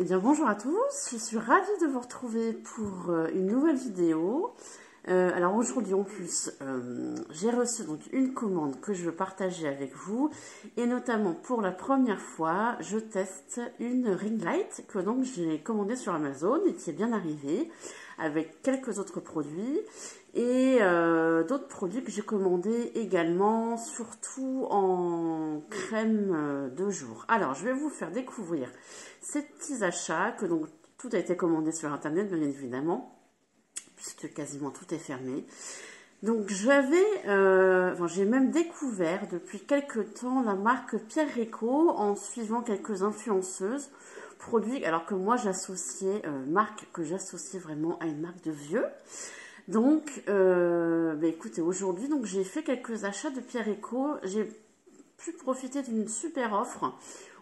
Eh bien bonjour à tous, je suis ravie de vous retrouver pour une nouvelle vidéo. Alors aujourd'hui en plus, j'ai reçu donc une commande que je veux partager avec vous et notamment pour la première fois, je teste une ring light que donc j'ai commandée sur Amazon et qui est bien arrivée avec quelques autres produits et d'autres produits que j'ai commandés également, surtout en crème de jour. Alors je vais vous faire découvrir ces petits achats que donc tout a été commandé sur internet bien évidemment puisque quasiment tout est fermé. Donc j'ai même découvert depuis quelques temps la marque Pierre Rico en suivant quelques influenceuses produits, alors que moi j'associais marque que j'associais vraiment à une marque de vieux. Donc écoutez, aujourd'hui donc j'ai fait quelques achats de Pierre Rico, j'ai pu profiter d'une super offre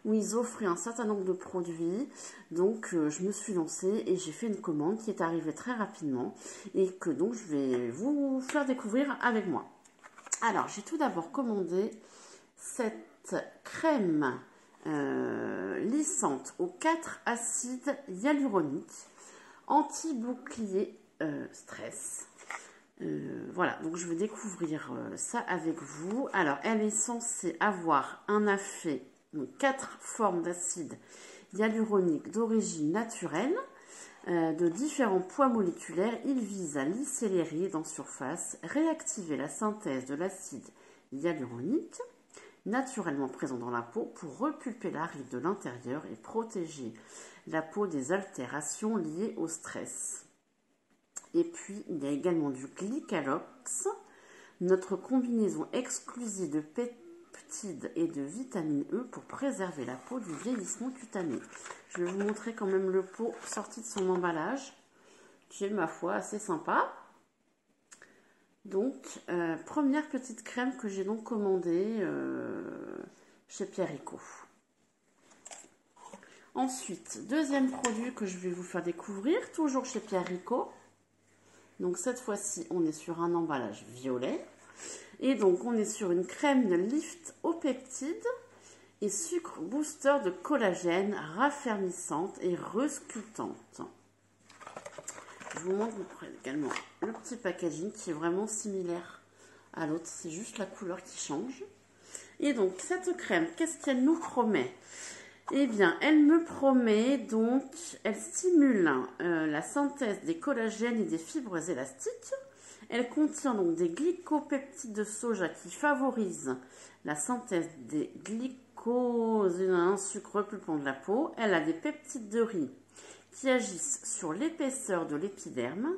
où ils offraient un certain nombre de produits. Donc je me suis lancée et j'ai fait une commande qui est arrivée très rapidement et que donc je vais vous faire découvrir avec moi. Alors j'ai tout d'abord commandé cette crème lissante aux 4 acides hyaluroniques anti-bouclier stress. Voilà, donc je vais découvrir ça avec vous. Alors, elle est censée avoir un effet, donc 4 formes d'acide hyaluronique d'origine naturelle, de différents poids moléculaires. Il vise à lisser les rides en surface, réactiver la synthèse de l'acide hyaluronique, naturellement présent dans la peau, pour repulper la ride de l'intérieur et protéger la peau des altérations liées au stress. Et puis, il y a également du Glycalox, notre combinaison exclusive de peptides et de vitamine E pour préserver la peau du vieillissement cutané. Je vais vous montrer quand même le pot sorti de son emballage, qui est, ma foi, assez sympa. Donc, première petite crème que j'ai donc commandée chez Pierre Rico. Ensuite, deuxième produit que je vais vous faire découvrir, toujours chez Pierre Rico. Donc cette fois-ci, on est sur un emballage violet. Et donc on est sur une crème de lift aux peptides et sucre booster de collagène raffermissante et resculptante. Je vous montre également le petit packaging qui est vraiment similaire à l'autre. C'est juste la couleur qui change. Et donc cette crème, qu'est-ce qu'elle nous promet ? Eh bien, elle me promet donc, elle stimule la synthèse des collagènes et des fibres élastiques. Elle contient donc des glycopeptides de soja qui favorisent la synthèse des glycosés, sucre repulpant de la peau. Elle a des peptides de riz qui agissent sur l'épaisseur de l'épiderme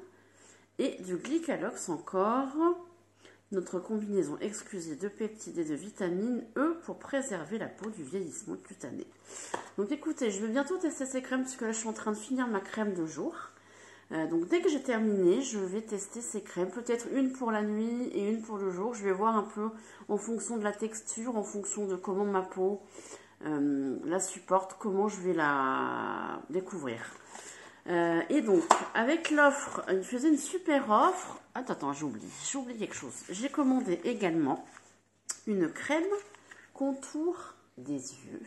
et du glycalox encore. Notre combinaison exclusive de peptides et de vitamine E pour préserver la peau du vieillissement cutané. Donc écoutez, je vais bientôt tester ces crèmes puisque là je suis en train de finir ma crème de jour. Donc dès que j'ai terminé, je vais tester ces crèmes. Peut-être une pour la nuit et une pour le jour. Je vais voir un peu en fonction de la texture, en fonction de comment ma peau la supporte, comment je vais la découvrir. Et donc, avec l'offre, il faisait une super offre. Attends, j'ai oublié quelque chose. J'ai commandé également une crème contour des yeux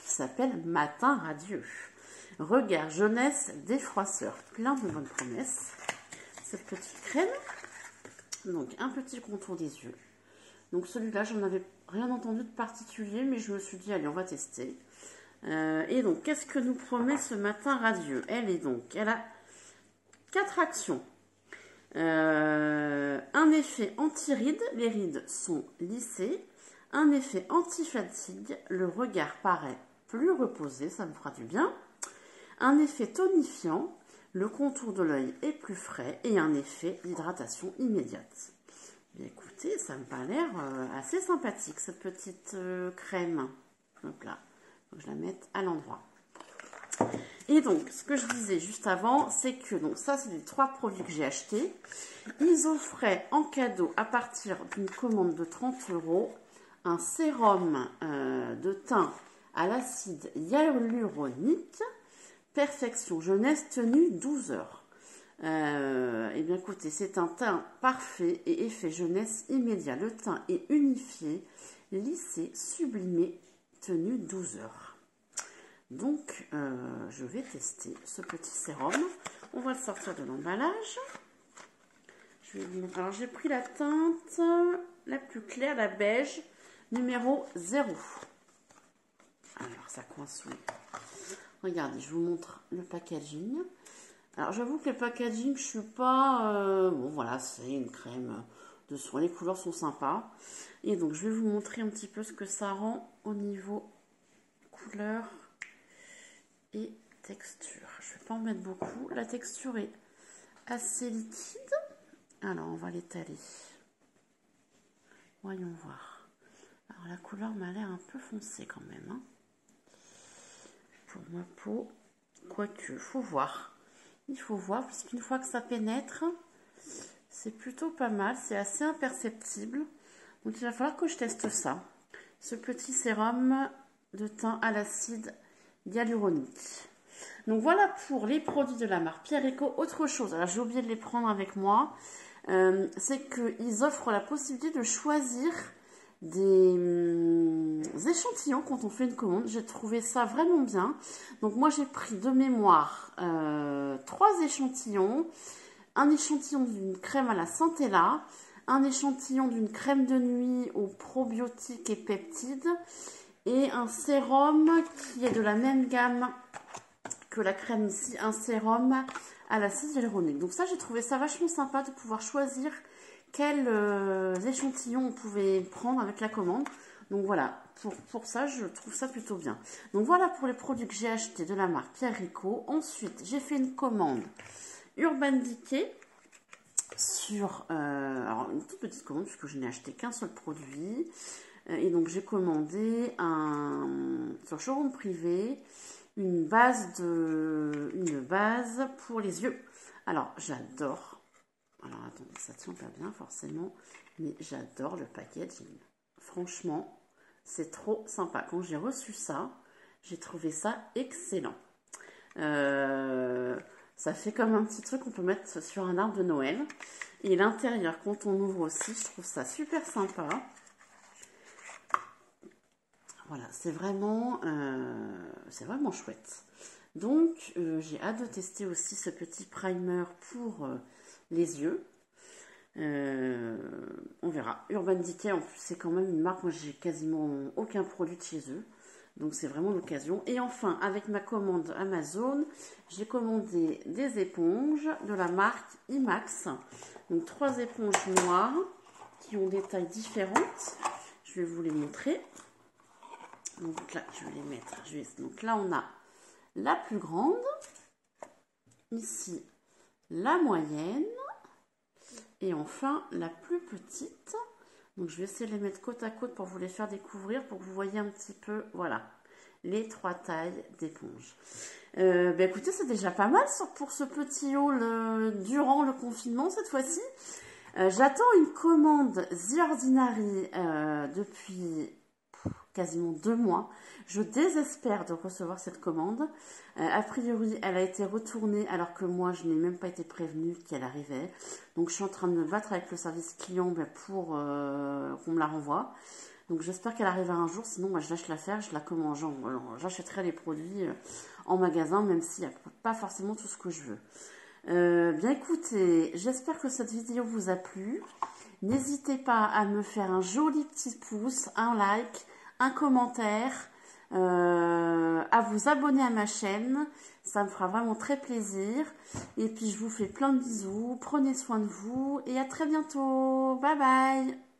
qui s'appelle Matin Radieux. Regard jeunesse défroisseur. Plein de bonnes promesses. Cette petite crème. Donc, un petit contour des yeux. Donc, celui-là, j'en avais rien entendu de particulier, mais je me suis dit, allez, on va tester. Et donc, qu'est-ce que nous promet ce Matin Radieux? Elle a 4 actions. Un effet anti-rides, les rides sont lissées. Un effet anti-fatigue, le regard paraît plus reposé, ça me fera du bien. Un effet tonifiant, le contour de l'œil est plus frais. Et un effet d'hydratation immédiate. Bien, écoutez, ça me paraît l'air assez sympathique, cette petite crème. Hop là. Je la mette à l'endroit. Et donc, ce que je disais juste avant, c'est que donc ça, c'est les 3 produits que j'ai achetés. Ils offraient en cadeau, à partir d'une commande de 30 €, un sérum de teint à l'acide hyaluronique, Perfection Jeunesse tenue 12 heures. Et bien écoutez, c'est un teint parfait et effet jeunesse immédiat. Le teint est unifié, lissé, sublimé, tenue 12 heures. Donc, je vais tester ce petit sérum. On va le sortir de l'emballage. Alors, j'ai pris la teinte la plus claire, la beige, numéro 0. Alors, ça coince où? Regardez, je vous montre le packaging. Alors, j'avoue que le packaging, je suis pas... bon, voilà, c'est une crème de soin. Les couleurs sont sympas. Et donc, je vais vous montrer un petit peu ce que ça rend au niveau couleur et texture. Je ne vais pas en mettre beaucoup. La texture est assez liquide. Alors, on va l'étaler. Voyons voir. Alors, la couleur m'a l'air un peu foncée quand même. Hein. Pour ma peau, quoique, il faut voir. Il faut voir, parce qu'une fois que ça pénètre, c'est plutôt pas mal. C'est assez imperceptible. Donc, il va falloir que je teste ça. Ce petit sérum de teint à l'acide hyaluronique. Donc, voilà pour les produits de la marque Pierre & Co. Autre chose, alors j'ai oublié de les prendre avec moi, c'est qu'ils offrent la possibilité de choisir des échantillons quand on fait une commande. J'ai trouvé ça vraiment bien. Donc, moi, j'ai pris de mémoire 3 échantillons. Un échantillon d'une crème à la centella, un échantillon d'une crème de nuit aux probiotiques et peptides et un sérum qui est de la même gamme que la crème ici, un sérum à l'acide hyaluronique. Donc ça, j'ai trouvé ça vachement sympa de pouvoir choisir quels échantillons on pouvait prendre avec la commande. Donc voilà, pour ça, je trouve ça plutôt bien. Donc voilà pour les produits que j'ai achetés de la marque Pierre & Co. Ensuite, j'ai fait une commande Urban Decay sur alors une toute petite commande puisque je n'ai acheté qu'un seul produit et donc j'ai commandé sur showroom privé une base pour les yeux. Alors j'adore, alors attendez, ça tient pas bien forcément, mais j'adore le packaging. Franchement, c'est trop sympa. Quand j'ai reçu ça, j'ai trouvé ça excellent. Ça fait comme un petit truc qu'on peut mettre sur un arbre de Noël. Et l'intérieur, quand on ouvre aussi, je trouve ça super sympa. Voilà, c'est vraiment chouette. Donc, j'ai hâte de tester aussi ce petit primer pour les yeux. On verra. Urban Decay, en plus, c'est quand même une marque. Moi, j'ai quasiment aucun produit de chez eux. Donc, c'est vraiment l'occasion. Et enfin, avec ma commande Amazon, j'ai commandé des éponges de la marque IMAX. Donc, 3 éponges noires qui ont des tailles différentes. Je vais vous les montrer. Donc là, je vais les mettre. Donc là, on a la plus grande. Ici, la moyenne. Et enfin, la plus petite. Donc, je vais essayer de les mettre côte à côte pour vous les faire découvrir, pour que vous voyez un petit peu, voilà, les 3 tailles d'éponge. Écoutez, c'est déjà pas mal pour ce petit haul durant le confinement cette fois-ci. J'attends une commande The Ordinary depuis quasiment 2 mois. Je désespère de recevoir cette commande. A priori, elle a été retournée alors que moi, je n'ai même pas été prévenue qu'elle arrivait. Donc, je suis en train de me battre avec le service client pour qu'on me la renvoie. Donc, j'espère qu'elle arrivera un jour. Sinon, moi, je lâche l'affaire, je la commande. J'achèterai les produits en magasin, même s'il n'y a pas forcément tout ce que je veux. Bien, écoutez, j'espère que cette vidéo vous a plu. N'hésitez pas à me faire un joli petit pouce, un like, un commentaire, à vous abonner à ma chaîne. Ça me fera vraiment très plaisir. Et puis, je vous fais plein de bisous. Prenez soin de vous et à très bientôt. Bye bye.